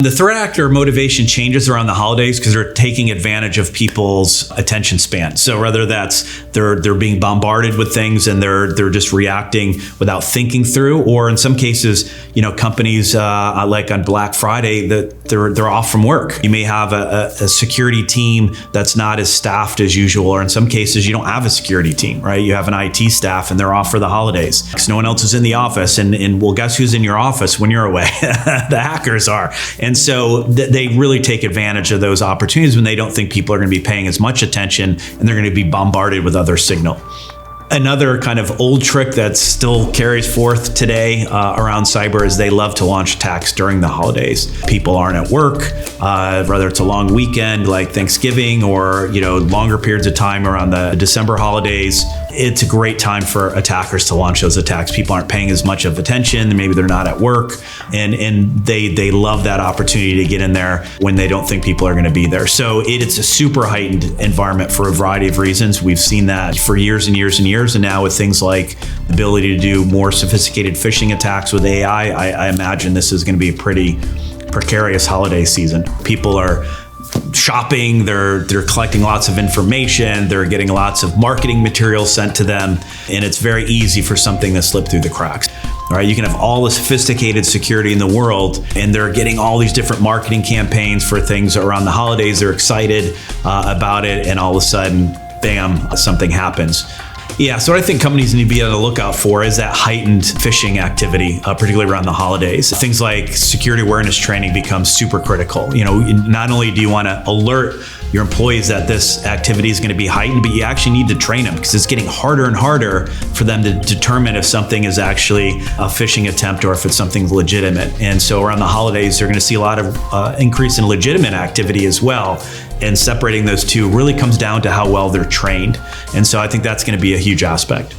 The threat actor motivation changes around the holidays because they're taking advantage of people's attention span. So whether that's they're being bombarded with things and they're just reacting without thinking through, or in some cases, companies like on Black Friday that they're off from work. You may have a security team that's not as staffed as usual, or in some cases you don't have a security team, right? You have an IT staff and they're off for the holidays because no one else is in the office. And well, guess who's in your office when you're away? The hackers are. And so they really take advantage of those opportunities when they don't think people are going to be paying as much attention and they're going to be bombarded with other signal. Another kind of old trick that still carries forth today around cyber is they love to launch attacks during the holidays. People aren't at work, whether it's a long weekend like Thanksgiving or longer periods of time around the December holidays. It's a great time for attackers to launch those attacks. People aren't paying as much of attention, maybe they're not at work, and they love that opportunity to get in there when they don't think people are going to be there. So it's a super heightened environment for a variety of reasons. We've seen that for years and years and years. And now with things like the ability to do more sophisticated phishing attacks with AI, I imagine this is going to be a pretty precarious holiday season. People are shopping, they're collecting lots of information, they're getting lots of marketing materials sent to them, and it's very easy for something to slip through the cracks. All right, you can have all the sophisticated security in the world, and they're getting all these different marketing campaigns for things around the holidays. They're excited about it, and all of a sudden, bam, something happens. Yeah, so what I think companies need to be on the lookout for is that heightened phishing activity, particularly around the holidays. Things like security awareness training becomes super critical. Not only do you want to alert your employees that this activity is going to be heightened, but you actually need to train them because it's getting harder and harder for them to determine if something is actually a phishing attempt or if it's something legitimate. And so around the holidays, they're going to see a lot of increase in legitimate activity as well. And separating those two really comes down to how well they're trained. And so I think that's going to be a huge aspect.